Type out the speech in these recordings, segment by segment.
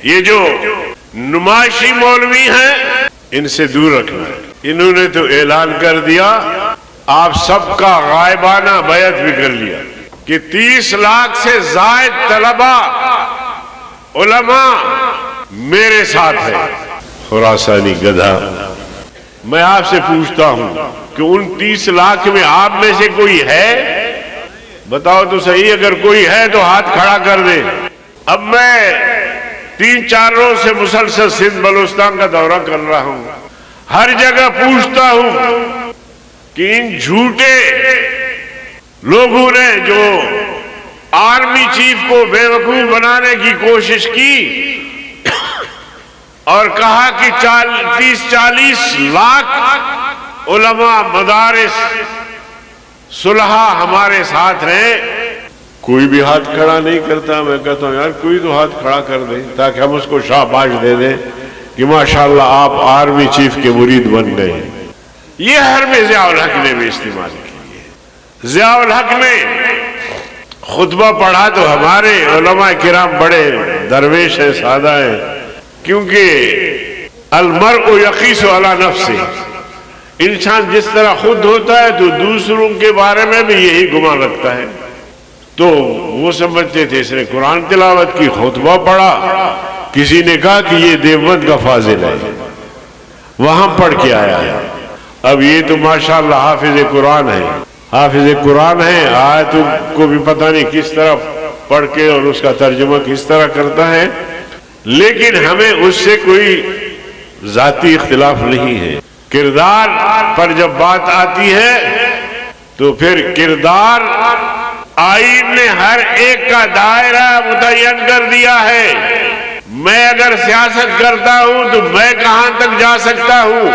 یہ جو نمائشی مولوی ہیں ان سے دور رکھنا ہے۔ انہوں نے تو اعلان کر دیا، آپ سب کا غائبانہ بیعت بھی کر لیا کہ 30 لاکھ سے زائد طلبہ علماء میرے ساتھ ہیں۔ خراسانی گدھا، میں آپ سے پوچھتا ہوں کہ ان 30 لاکھ میں آپ میں سے کوئی ہے؟ بتاؤ تو صحیح، اگر کوئی ہے تو ہاتھ کھڑا کر دے۔ اب میں 3-4 روز سے مسلسل سندھ بلوچستان کا دورہ کر رہا ہوں، ہر جگہ پوچھتا ہوں کہ ان جھوٹے لوگوں نے جو آرمی چیف کو بے وقوف بنانے کی کوشش کی اور کہا کہ 30-40 لاکھ علماء مدارس صلحاء ہمارے ساتھ ہیں، کوئی بھی ہاتھ کھڑا نہیں کرتا۔ میں کہتا ہوں یار کوئی تو ہاتھ کھڑا کر دے تاکہ ہم اس کو شاباش دے دیں کہ ماشاءاللہ آپ آرمی چیف کے مرید بن گئے۔ یہ حرب ضیاء الحق نے بھی استعمال کی ہے۔ ضیاء الحق نے خطبہ پڑھا تو ہمارے علماء کرام بڑے درویش ہیں، سادہ ہیں، کیونکہ المرء یقیس علی نفسہ، انسان جس طرح خود ہوتا ہے تو دوسروں کے بارے میں بھی یہی گمان رکھتا ہے۔ تو وہ سمجھتے تھے اس نے قرآن تلاوت کی، خطبہ پڑھا، کسی نے کہا کہ یہ دیوبند کا فاضل ہے، وہاں پڑھ کے آیا ہے۔ اب یہ تو ماشاءاللہ حافظ قرآن ہے، حافظ قرآن ہے، آیت کو بھی پتہ نہیں کس طرح پڑھ کے اور اس کا ترجمہ کس طرح کرتا ہے، لیکن ہمیں اس سے کوئی ذاتی اختلاف نہیں ہے۔ کردار پر جب بات آتی ہے تو پھر کردار آئین نے ہر ایک کا دائرہ متعین کر دیا ہے۔ میں اگر سیاست کرتا ہوں تو میں کہاں تک جا سکتا ہوں،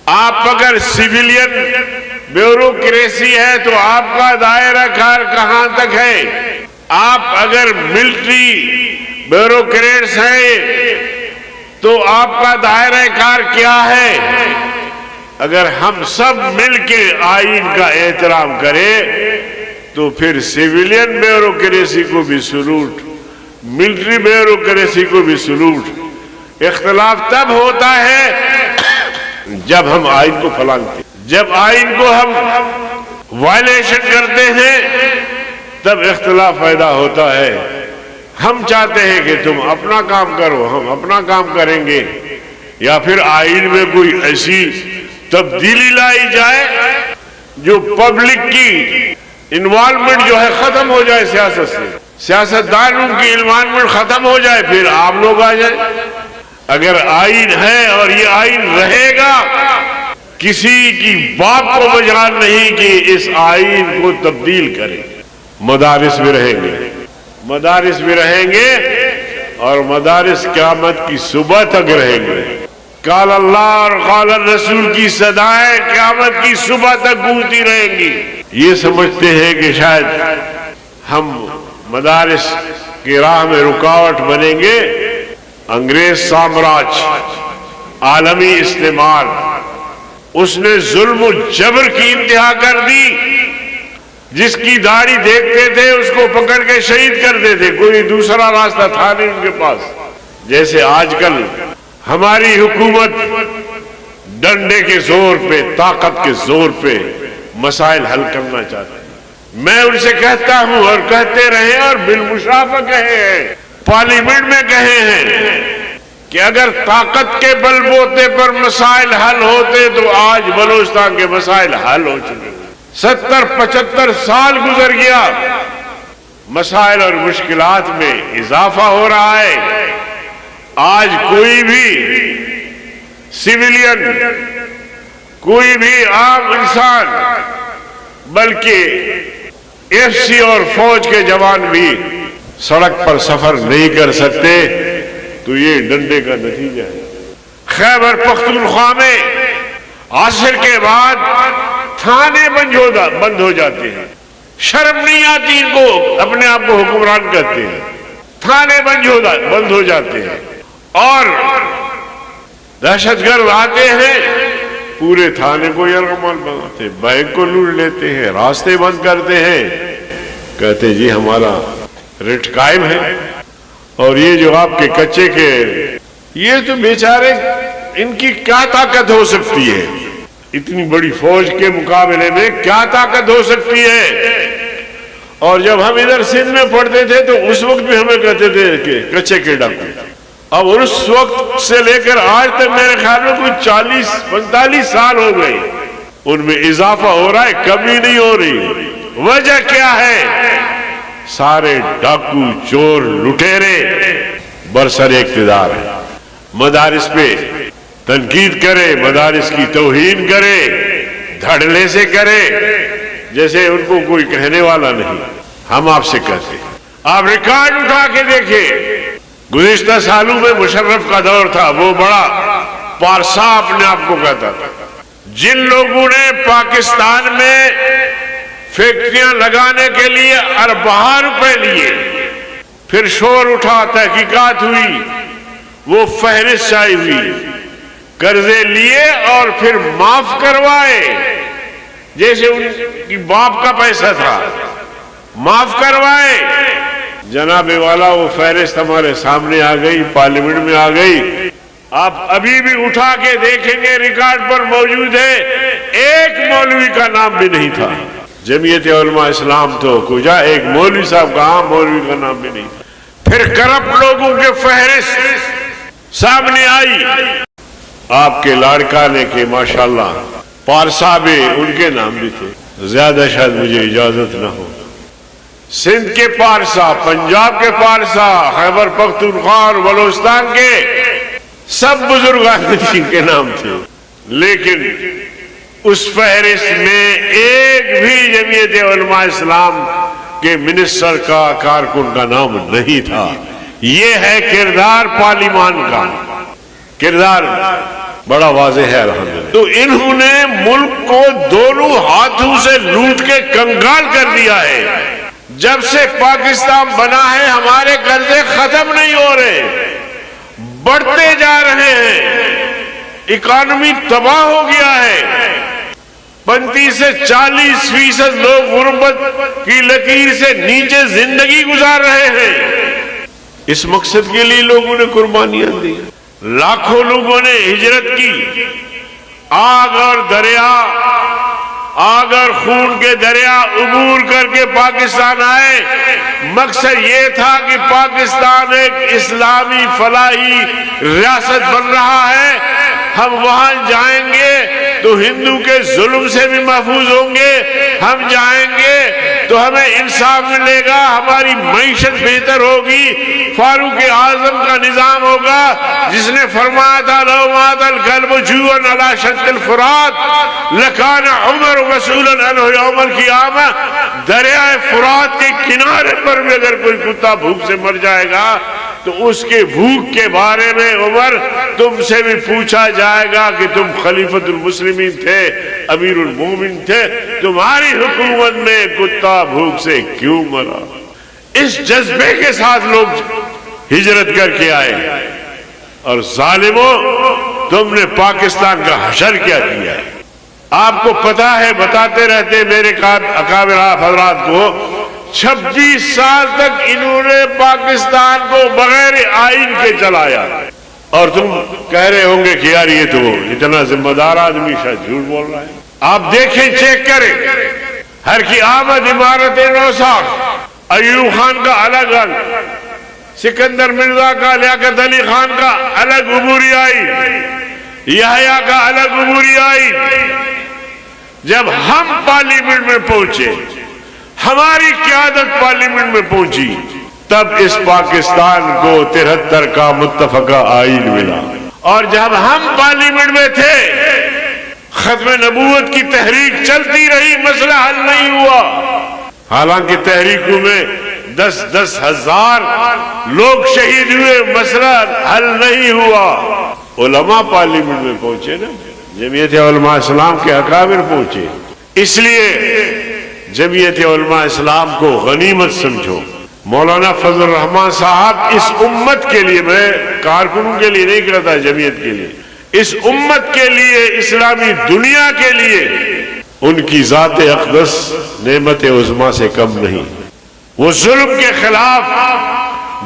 آپ اگر سیویلین بیوروکریسی ہے تو آپ کا دائرہ کار کہاں تک ہے، آپ اگر ملٹری بیوروکریٹس ہیں تو آپ کا دائرہ کار کیا ہے۔ اگر ہم سب مل کے آئین کا احترام کریں تو پھر سیویلین بیوروکریسی کو بھی سلوٹ، ملٹری بیوروکریسی کو بھی سلوٹ۔ اختلاف تب ہوتا ہے جب ہم آئین کو پھلانگتے ہیں، جب آئین کو ہم وائلیشن کرتے ہیں تب اختلاف پیدا ہوتا ہے۔ ہم چاہتے ہیں کہ تم اپنا کام کرو، ہم اپنا کام کریں گے، یا پھر آئین میں کوئی ایسی تبدیلی لائی جائے جو پبلک کی انوالومنٹ جو ہے ختم ہو جائے، سیاست سے سیاستدانوں کی انوالومنٹ ختم ہو جائے، پھر آپ لوگ آ جائیں۔ اگر آئین ہے اور یہ آئین رہے گا، کسی کی باپ کو مجال نہیں کہ اس آئین کو تبدیل کرے۔ مدارس بھی رہیں گے، مدارس بھی رہیں گے، اور مدارس قیامت کی صبح تک رہیں گے۔ قال اللہ اور قال الرسول کی صدائیں قیامت کی صبح تک گونجتی رہیں گی۔ یہ سمجھتے ہیں کہ شاید ہم مدارس کی راہ میں رکاوٹ بنیں گے۔ انگریز سامراج، عالمی استعمار، اس نے ظلم و جبر کی انتہا کر دی۔ جس کی داڑھی دیکھتے تھے اس کو پکڑ کے شہید کرتے تھے، کوئی دوسرا راستہ تھا نہیں ان کے پاس۔ جیسے آج کل ہماری حکومت ڈنڈے کے زور پہ، طاقت کے زور پہ مسائل حل کرنا چاہتے ہیں۔ میں ان سے کہتا ہوں اور کہتے رہے اور بالمشافہ کہے ہیں، پارلیمنٹ میں کہے ہیں کہ اگر طاقت کے بل بوتے پر مسائل حل ہوتے تو آج بلوچستان کے مسائل حل ہو چکے۔ 70-75 سال گزر گیا، مسائل اور مشکلات میں اضافہ ہو رہا ہے۔ آج کوئی بھی سیویلین، کوئی بھی عام انسان، بلکہ ایف سی اور فوج کے جوان بھی سڑک پر سفر نہیں کر سکتے، تو یہ ڈنڈے کا نتیجہ ہے۔ خیبر پختونخوا میں عصر کے بعد تھانے بند ہو جاتے ہیں، شرم نہیں آتی ان کو، اپنے آپ کو حکمران کہتے ہیں، تھانے بند ہو جاتے ہیں، اور دہشت گرد آتے ہیں پورے تھانے کو یرغمال بناتے ہیں، بینک کو لوٹ لیتے ہیں، راستے بند کرتے ہیں، کہتے ہیں جی ہمارا ریٹ قائم ہے۔ اور یہ جو آپ کے کچے کے، یہ تو بیچارے، ان کی کیا طاقت ہو سکتی ہے؟ اتنی بڑی فوج کے مقابلے میں کیا طاقت ہو سکتی ہے؟ اور جب ہم ادھر سندھ میں پڑھتے تھے تو اس وقت بھی ہمیں کہتے تھے کہ کچے کے ڈاکو. اب اس وقت سے لے کر آج تک میرے خیال میں کوئی 40-45 سال ہو گئے، ان میں اضافہ ہو رہا ہے، کمی نہیں ہو رہی. وجہ کیا ہے؟ سارے ڈاکو، چور، لٹیرے برسر اقتدار ہیں. مدارس پہ تنقید کرے، مدارس کی توہین کرے، دھڑلے سے کرے، جیسے ان کو کوئی کہنے والا نہیں. ہم آپ سے کہتے ہیں، آپ ریکارڈ اٹھا کے دیکھیں. گزشتہ سالوں میں مشرف کا دور تھا، وہ بڑا پارسا اپنے آپ کو کہتا تھا. جن لوگوں نے پاکستان میں فیکٹریاں لگانے کے لیے ارباں روپے لیے، پھر شور اٹھا، تحقیقات ہوئی، وہ فہرست شائع ہوئی، قرضے لیے اور پھر معاف کروائے، جیسے ان کی باپ کا پیسہ تھا، معاف کروائے. جناب والا وہ فہرست ہمارے سامنے آ گئی، پارلیمنٹ میں آ گئی. آپ ابھی بھی اٹھا کے دیکھیں گے، ریکارڈ پر موجود ہے، ایک مولوی کا نام بھی نہیں تھا. جمعیت علماء اسلام تو کجا، ایک مولوی صاحب کا، مولوی کا نام بھی نہیں تھا. پھر کرپٹ لوگوں کے فہرست سامنے آئی. آپ کے لاڑکانے کے ماشاءاللہ پارسا بھی، ان کے نام بھی تھے. زیادہ شاید مجھے اجازت نہ ہو. سندھ کے پارسا، پنجاب کے پارسا، خیبر پختونخوا اور بلوچستان کے سب بزرگان دین کے نام تھے. لیکن اس فہرست میں ایک بھی جمعیت علماء اسلام کے منسٹر کا، کارکن کا نام نہیں تھا. یہ ہے کردار پارلیمان کا. کردار بڑا واضح ہے الحمدللہ. تو انہوں نے ملک کو دونوں ہاتھوں سے لوٹ کے کنگال کر دیا ہے. جب سے پاکستان بنا ہے ہمارے قرضے ختم نہیں ہو رہے، بڑھتے جا رہے ہیں. اکانومی تباہ ہو گیا ہے. 35 سے 40% لوگ غربت کی لکیر سے نیچے زندگی گزار رہے ہیں. اس مقصد کے لیے لوگوں نے قربانیاں دی. لاکھوں لوگوں نے ہجرت کی. آگ اور دریا، آگ اور خون کے دریا عبور کر کے پاکستان آئے. مقصد یہ تھا کہ پاکستان ایک اسلامی فلاحی ریاست بن رہا ہے. ہم وہاں جائیں گے تو ہندو کے ظلم سے بھی محفوظ ہوں گے. ہم جائیں گے تو ہمیں انصاف ملے گا، ہماری معیشت بہتر ہوگی. فاروق اعظم کا نظام ہوگا جس نے فرمایا تھا لو مات الکلب جوعا علی شط الفرات لکان عمر مسئولا عنہ یوم القیامہ. دریائے فرات کے کنارے پر بھی اگر کوئی کتا بھوک سے مر جائے گا تو اس کے بھوک کے بارے میں عمر تم سے بھی پوچھا جائے گا کہ تم خلیفۃ المسلمین تھے، امیر المومن تھے، تمہاری حکومت میں کتا بھوک سے کیوں مرا. اس جذبے کے ساتھ لوگ ہجرت کر کے آئے. اور ظالموں، تم نے پاکستان کا حشر کیا کیا ہے. آپ کو پتا ہے، بتاتے رہتے میرے اکابر حضرات کو، 26 سال تک انہوں نے پاکستان کو بغیر آئین کے چلایا. اور تم کہہ رہے ہوں گے کہ یار یہ تو اتنا ذمہ دار آدمی شاید جھوٹ بول رہا ہے. آپ دیکھیں، چیک کریں، ہر کی آمد عمارت نوساخ. ایوب خان کا الگ الگ، سکندر مرزا کا، لیاقت علی خان کا الگ عبوری آئی، یحییٰ کا الگ عبوری آئی. جب ہم پارلیمنٹ میں پہنچے، ہماری قیادت پارلیمنٹ میں پہنچی، تب اس پاکستان کو 73 کا متفقہ آئین ملا. اور جب ہم پارلیمنٹ میں تھے، ختم نبوت کی تحریک چلتی رہی، مسئلہ حل نہیں ہوا. حالانکہ تحریکوں میں 10-10 ہزار لوگ شہید ہوئے، مسئلہ حل نہیں ہوا. علماء پارلیمنٹ میں پہنچے نا، جمعیت علماء اسلام کے اکابر پہنچے. اس لیے جمعیت علماء اسلام کو غنیمت سمجھو. مولانا فضل الرحمان صاحب اس امت کے لیے، میں کارکنوں کے لیے نہیں کہتا، جمعیت کے لیے، اس امت کے لیے، اسلامی دنیا کے لیے ان کی ذات اقدس نعمت عظمیٰ سے کم نہیں. وہ ظلم کے خلاف